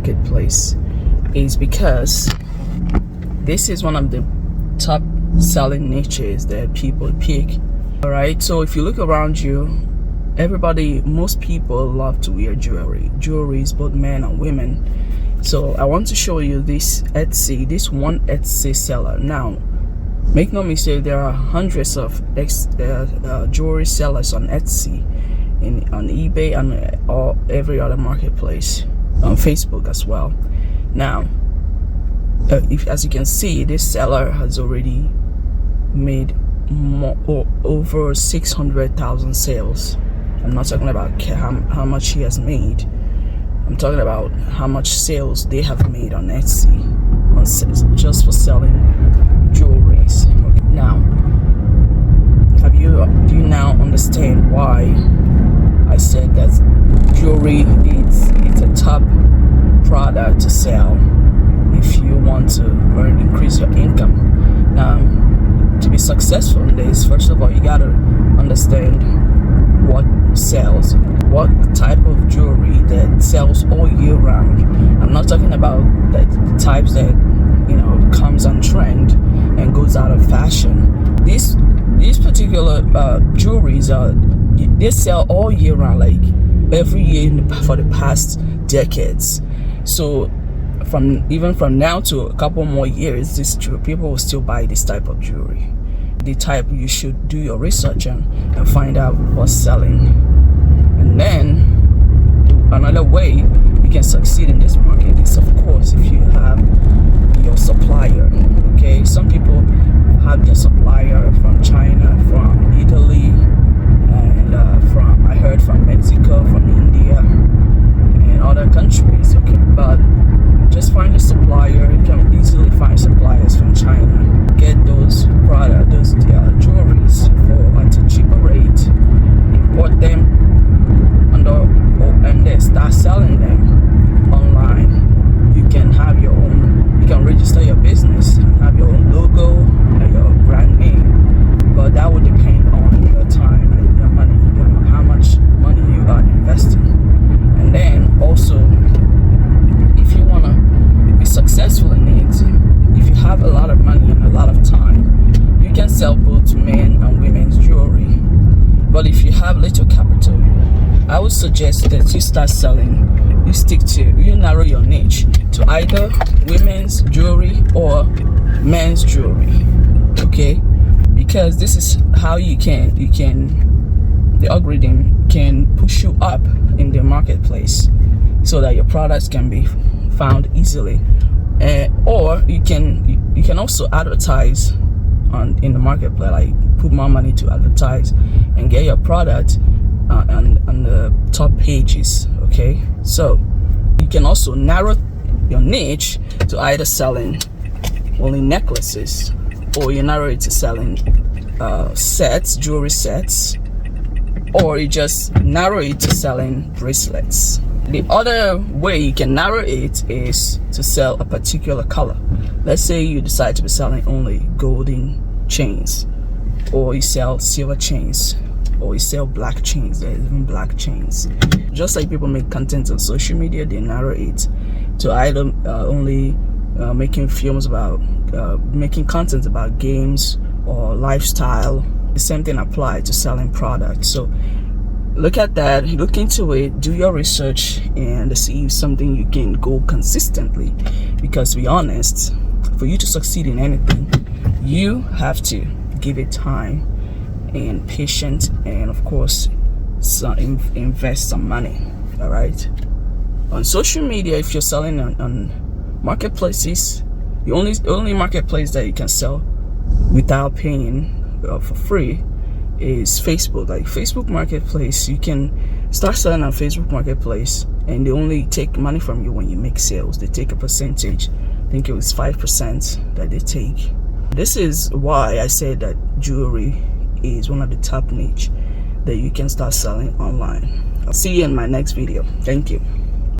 marketplace is because this is one of the top selling niches that people pick. All right, so if you look around you, most people love to wear jewelry. Jewelry is both men and women. So I want to show you this one Etsy seller. Now, make no mistake, there are hundreds of jewelry sellers on Etsy, on eBay, and every other marketplace, on Facebook as well. Now, as you can see, this seller has already made over 600,000 sales. I'm not talking about how much he has made. I'm talking about how much sales they have made on Etsy, just for selling jewelries. Okay. Now, do you now understand why I said that jewelry it's a top product to sell if you want to increase your income? Now, to be successful in this, first of all, you gotta understand what sells, what type of jewelry that sells all year round. I'm not talking about the types that comes on trend and goes out of fashion. These particular jewelries they sell all year round, like every year for the past decades. So even from now to a couple more years, people will still buy this type of jewelry. The type you should do your research on and find out what's selling. And then another way you can succeed in this market is, of course, if you have your supplier. Okay, some people have their supplier from China, from Italy, and I heard from Mexico, from India, and other countries. Okay, but just find a supplier. You can easily find suppliers from China. Get those jewelries at a cheaper rate. Import them and then start selling them online. You can have your own. You can register your business and have your own logo and your brand name. But that would depend on your time and your money, how much money you are investing. And then also, if you want to be successful in it, if you have a lot of money and a lot of time, you can sell both men and women's jewelry. But if you have little capital, I would suggest that you narrow your niche to either women's jewelry or men's jewelry. Okay, because this is how the algorithm can push you up in the marketplace so that your products can be found easily. Or you can also advertise in the marketplace, like put more money to advertise and get your product on the top pages. Okay, so you can also narrow your niche to either selling only necklaces, or you narrow it to selling jewelry sets, or you just narrow it to selling bracelets. The other way you can narrow it is to sell a particular color. Let's say you decide to be selling only golden chains, or you sell silver chains, or you sell black chains. There's even black chains. Just like people make content on social media, they narrow it to either only making content about games or lifestyle. The same thing applies to selling products. So look at that, look into it, do your research, and see if something you can go consistently. Because to be honest, for you to succeed in anything, you have to give it time and patience, and of course invest some money. All right, on social media, if you're selling on marketplaces, the only marketplace that you can sell without paying for free is Facebook. Like Facebook Marketplace, you can start selling on Facebook Marketplace, and they only take money from you when you make sales. They take a percentage. I think it was 5% that they take. This is why I said that jewelry is one of the top niche that you can start selling online. I'll see you in my next video. Thank you.